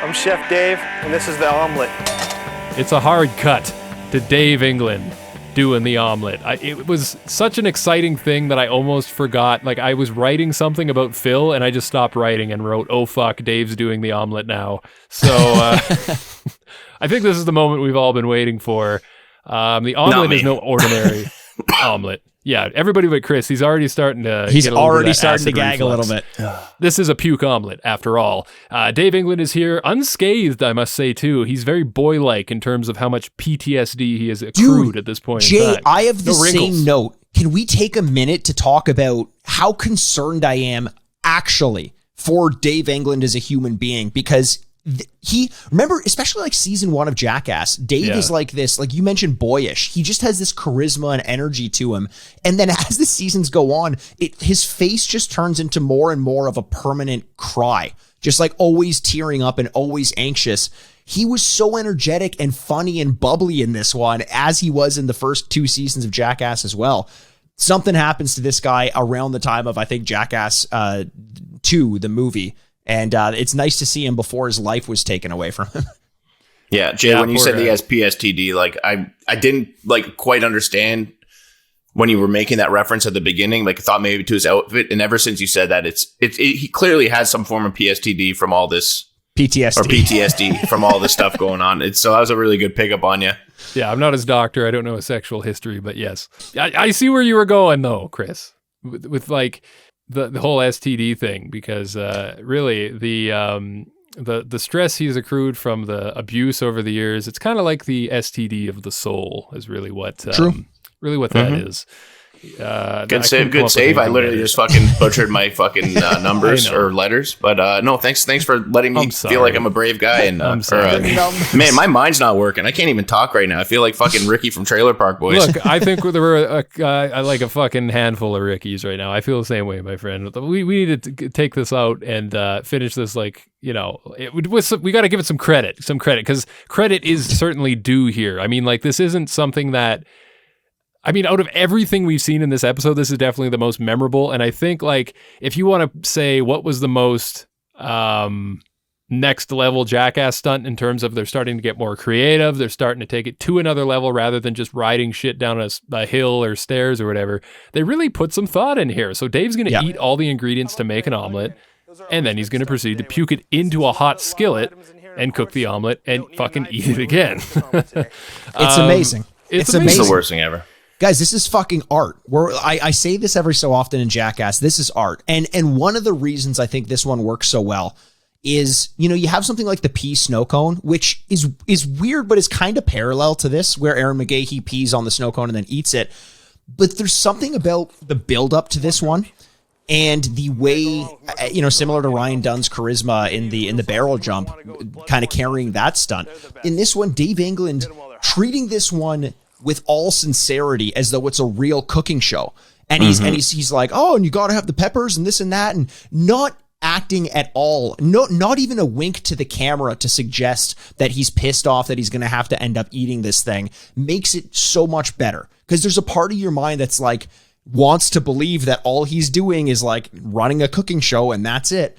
I'm Chef Dave, and this is the Omelette. It's a hard cut to Dave England doing the omelet. It was such an exciting thing that I almost forgot. Like, I was writing something about Phil, and I just stopped writing and wrote, "Oh fuck, Dave's doing the omelet now." So I think this is the moment we've all been waiting for. The omelet is no ordinary omelet. Yeah, everybody but Chris. He's already starting to. He's get already starting to gag reflux. a little bit. This is a puke omelet, after all. Dave England is here, unscathed, I must say, too. He's very boy-like in terms of how much PTSD he has accrued at this point in Jay, time. I have the wrinkles. same note. Can we take a minute to talk about how concerned I am actually for Dave England as a human being? Because remember, especially like season 1 of Jackass, Dave is like this, like you mentioned, boyish. He just has this charisma and energy to him. And then as the seasons go on, his face just turns into more and more of a permanent cry, just like always tearing up and always anxious. He was so energetic and funny and bubbly in this one, as he was in the first 2 seasons of Jackass as well. Something happens to this guy around the time of, I think, Jackass 2, the movie. And it's nice to see him before his life was taken away from him. Yeah, Jay, when you said he has PSTD, like I didn't like quite understand when you were making that reference at the beginning. Like I thought maybe to his outfit, and ever since you said that, he clearly has some form of PSTD from all this PTSD from all this stuff going on. So that was a really good pickup on you. Yeah, I'm not his doctor. I don't know his sexual history, but yes, I see where you were going though, Chris, with like. The whole STD thing, because really the stress he's accrued from the abuse over the years, it's kind of like the STD of the soul is really what that is. Good save. I literally just fucking butchered my fucking numbers or letters, but no, thanks for letting me feel like I'm a brave guy. And I'm sorry. Man, my mind's not working. I can't even talk right now. I feel like fucking Ricky from Trailer Park Boys. Look, I think there were like a fucking handful of Rickies right now. I feel the same way, my friend. We need to take this out and finish this. Like, you know, we got to give it some credit, because credit is certainly due here. I mean, like, this isn't something that. I mean, out of everything we've seen in this episode, this is definitely the most memorable. And I think, like, if you want to say what was the most next level Jackass stunt in terms of they're starting to get more creative, they're starting to take it to another level rather than just riding shit down a hill or stairs or whatever, they really put some thought in here. So Dave's going to eat all the ingredients to make an omelet, and then he's going to proceed to puke it into a hot skillet and cook the omelet and fucking eat it again. It's amazing. It's amazing. It's the worst thing ever. Guys, this is fucking art. I say this every so often in Jackass. This is art. And one of the reasons I think this one works so well is, you know, you have something like the pea snow cone, which is weird, but is kind of parallel to this, where Aaron McGahee pees on the snow cone and then eats it. But there's something about the build up to this one and the way, you know, similar to Ryan Dunn's charisma in the barrel jump, kind of carrying that stunt. In this one, Dave England treating this one with all sincerity as though it's a real cooking show. And he's like, oh, and you got to have the peppers and this and that, and not acting at all. Not even a wink to the camera to suggest that he's pissed off that he's going to have to end up eating this thing makes it so much better. Because there's a part of your mind that's like, wants to believe that all he's doing is like running a cooking show and that's it.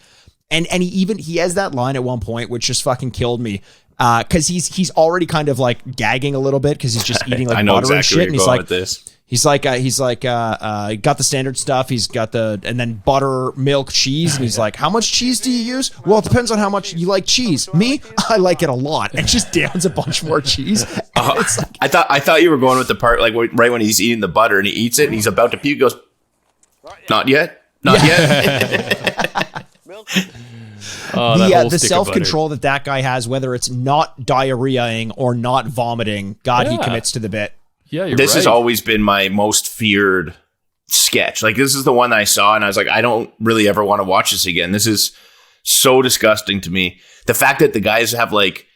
And he has that line at one point, which just fucking killed me. Cause he's already kind of like gagging a little bit cause he's just eating like butter and shit. And he's like, got the standard stuff. He's got and then butter, milk, cheese. And he's like, how much cheese do you use? Well, it depends on how much you like cheese. Me, I like it a lot. And just downs a bunch more cheese. It's like, I thought you were going with the part, like right when he's eating the butter and he eats it and he's about to puke, he goes, not yet. The self-control that guy has, whether it's not diarrheaing or not vomiting, he commits to the bit. Yeah, this has always been my most feared sketch. Like, this is the one that I saw and I was like, I don't really ever want to watch this again. This is so disgusting to me. The fact that the guys have like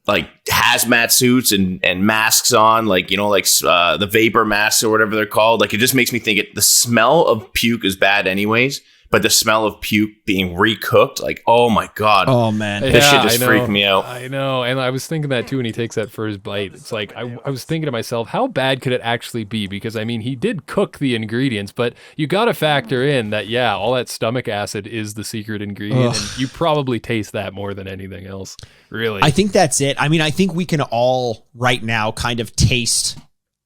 hazmat suits and masks on, like, you know, like the vapor masks or whatever they're called. Like, it just makes me think the smell of puke is bad anyways. but the smell of puke being recooked, like, oh my God. Oh man. This shit just freaked me out. I know. And I was thinking that too when he takes that first bite. It's like, I was thinking to myself, how bad could it actually be? Because I mean, he did cook the ingredients, but you got to factor in that, yeah, all that stomach acid is the secret ingredient. And you probably taste that more than anything else, really. I think that's it. I mean, I think we can all right now kind of taste,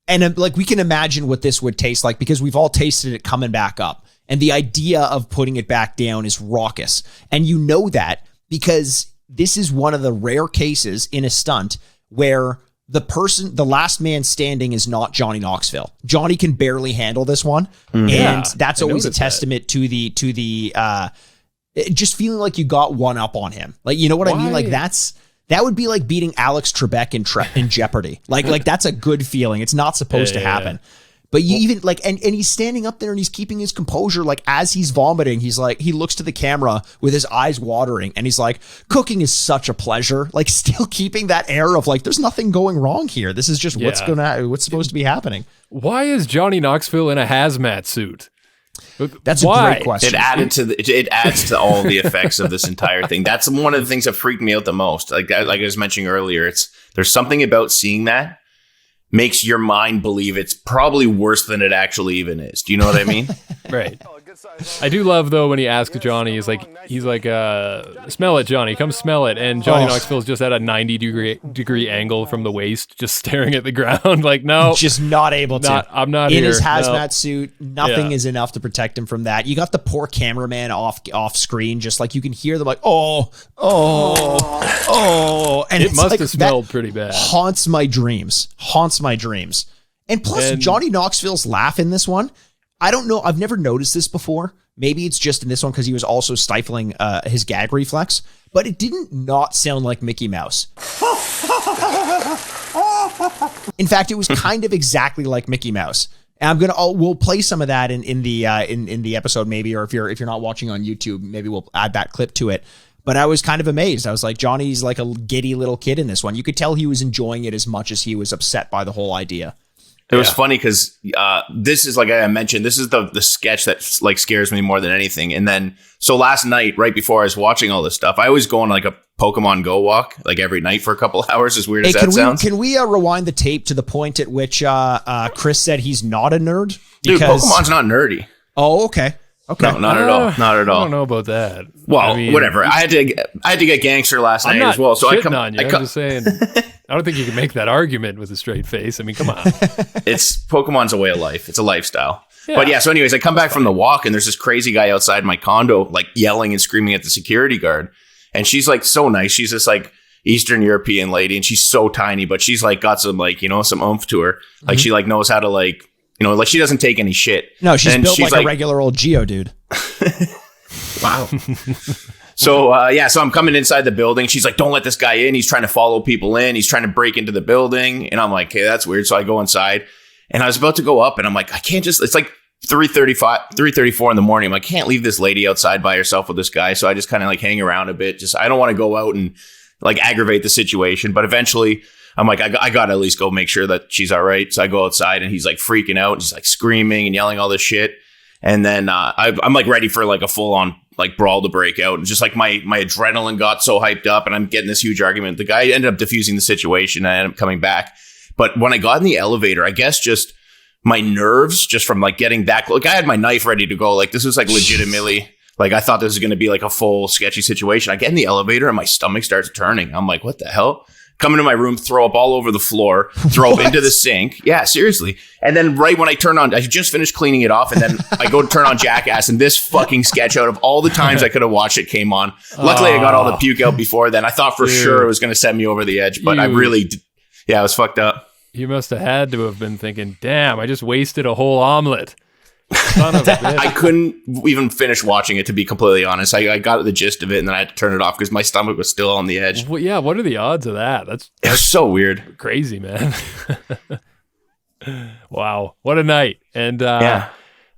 and like we can imagine what this would taste like because we've all tasted it coming back up. And the idea of putting it back down is raucous. And you know that because this is one of the rare cases in a stunt where the last man standing is not Johnny Knoxville. Johnny can barely handle this one. And that's always a testament to the just feeling like you got one up on him. Like, you know what I mean? Like that would be like beating Alex Trebek in Jeopardy. Like that's a good feeling. It's not supposed to happen. But you even like, and he's standing up there and he's keeping his composure. Like as he's vomiting, he's like, he looks to the camera with his eyes watering and he's like, cooking is such a pleasure. Like still keeping that air of like, there's nothing going wrong here. This is just what's supposed to be happening. Why is Johnny Knoxville in a hazmat suit? That's a great question. It adds to all the effects of this entire thing. That's one of the things that freaked me out the most. Like I was mentioning earlier, there's something about seeing that makes your mind believe it's probably worse than it actually even is. Do you know what I mean? Right. I do love though when he asks Johnny, he's like, smell it, Johnny, come smell it. And Johnny Knoxville's just at a 90-degree angle from the waist, just staring at the ground, like, no, just not able to. I'm not in here. his hazmat suit. Nothing is enough to protect him from that. You got the poor cameraman off screen, just like you can hear them like, oh, and it must have smelled pretty bad. Haunts my dreams. And plus, Johnny Knoxville's laugh in this one, I don't know. I've never noticed this before. Maybe it's just in this one because he was also stifling his gag reflex, but it didn't not sound like Mickey Mouse. In fact, it was kind of exactly like Mickey Mouse. And we'll play some of that in the episode maybe, or if you're not watching on YouTube, maybe we'll add that clip to it. But I was kind of amazed. I was like, Johnny's like a giddy little kid in this one. You could tell he was enjoying it as much as he was upset by the whole idea. It was funny because this is, like I mentioned, this is the sketch that like scares me more than anything. And then, so last night, right before I was watching all this stuff, I always go on like a Pokemon Go walk, like every night for a couple hours, as weird as that sounds. Can we rewind the tape to the point at which Chris said he's not a nerd? Dude, Pokemon's not nerdy. Oh, okay. Okay. No, not at all. Not at all. I don't know about that. Well, I mean, whatever. I had to get gangster last night as well. So I'm just saying. I don't think you can make that argument with a straight face. I mean, come on. Pokemon's a way of life. It's a lifestyle. Yeah. But yeah, so anyways, I come back from the walk and there's this crazy guy outside my condo, like yelling and screaming at the security guard. And she's like so nice. She's this like Eastern European lady and she's so tiny, but she's like got some like, some oomph to her. Like she like knows how to like, like she doesn't take any shit. No, she's built like a regular old Geodude. Wow. So, so I'm coming inside the building. She's like, don't let this guy in. He's trying to follow people in. He's trying to break into the building. And I'm like, hey, that's weird. So I go inside and I was about to go up and I'm like, I can't it's like 3:34 in the morning. I'm like, I can't leave this lady outside by herself with this guy. So I just kind of like hang around a bit. I don't want to go out and like aggravate the situation. But eventually I'm like, I got to at least go make sure that she's all right. So I go outside and he's like freaking out. And he's like screaming and yelling all this shit. And then I'm like ready for like a full on like brawl to break out. And just like my adrenaline got so hyped up and I'm getting this huge argument. The guy ended up diffusing the situation and I ended up coming back. But when I got in the elevator, I guess just my nerves just from like getting that close. Like I had my knife ready to go. Like this was like legitimately like I thought this was going to be like a full sketchy situation. I get in the elevator and my stomach starts turning. I'm like, what the hell? Come into my room, throw up all over the floor, throw up into the sink. Yeah, seriously. And then right when I just finished cleaning it off and then I go to turn on Jackass and this fucking sketch out of all the times I could have watched it came on. Luckily, I got all the puke out before then. I thought for sure it was going to send me over the edge, but I really, I was fucked up. You must have had to have been thinking, damn, I just wasted a whole omelet. Son of a bitch. I couldn't even finish watching it, to be completely honest. I got the gist of it and then I had to turn it off because my stomach was still on the edge. Well, yeah, what are the odds of that? That's so weird. Crazy, man. Wow, what a night. And I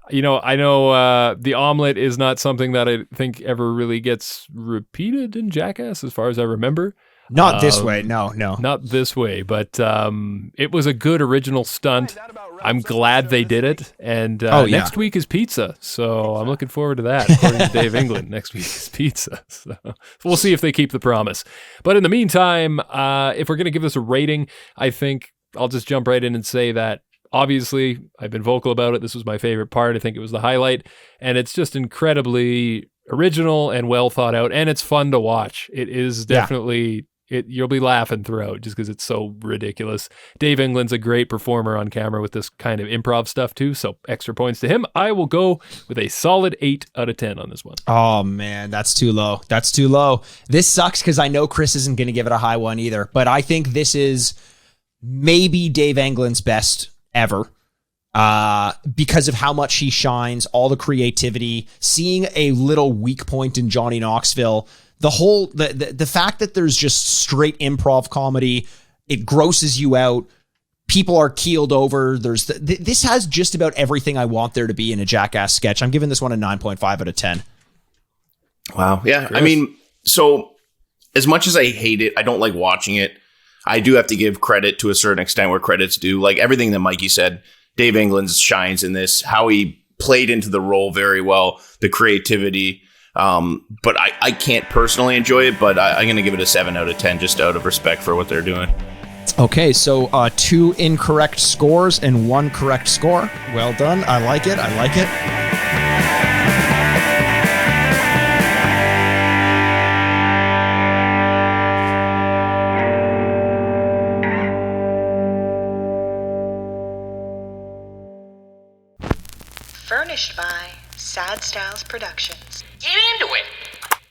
know the omelet is not something that I think ever really gets repeated in Jackass as far as I remember. Not this way. No. Not this way, but it was a good original stunt. I'm glad they did it. And next week is pizza, so I'm looking forward to that. According to Dave England, next week is pizza. So we'll see if they keep the promise. But in the meantime, if we're going to give this a rating, I think I'll just jump right in and say that obviously I've been vocal about it. This was my favorite part. I think it was the highlight. And it's just incredibly original and well thought out. And it's fun to watch. It is definitely... You'll be laughing throughout just because it's so ridiculous. Dave England's a great performer on camera with this kind of improv stuff too, so extra points to him. I will go with a solid 8 out of 10 on this one. Oh man, that's too low. This sucks because I know Chris isn't going to give it a high one either, but I think this is maybe Dave England's best ever. Because of how much he shines, all the creativity, seeing a little weak point in Johnny Knoxville, the whole, the fact that there's just straight improv comedy, it grosses you out. People are keeled over. This has just about everything I want there to be in a Jackass sketch. I'm giving this one a 9.5 out of 10. Wow. Yeah. Chris? I mean, so as much as I hate it, I don't like watching it. I do have to give credit to a certain extent where credit's due. Like everything that Mikey said, Dave England shines in this, how he played into the role very well, the creativity. But I can't personally enjoy it, but I'm going to give it a 7 out of 10 just out of respect for what they're doing. Okay, so 2 incorrect scores and 1 correct score. Well done. I like it. Furnished by Sad Styles Productions. Get into it.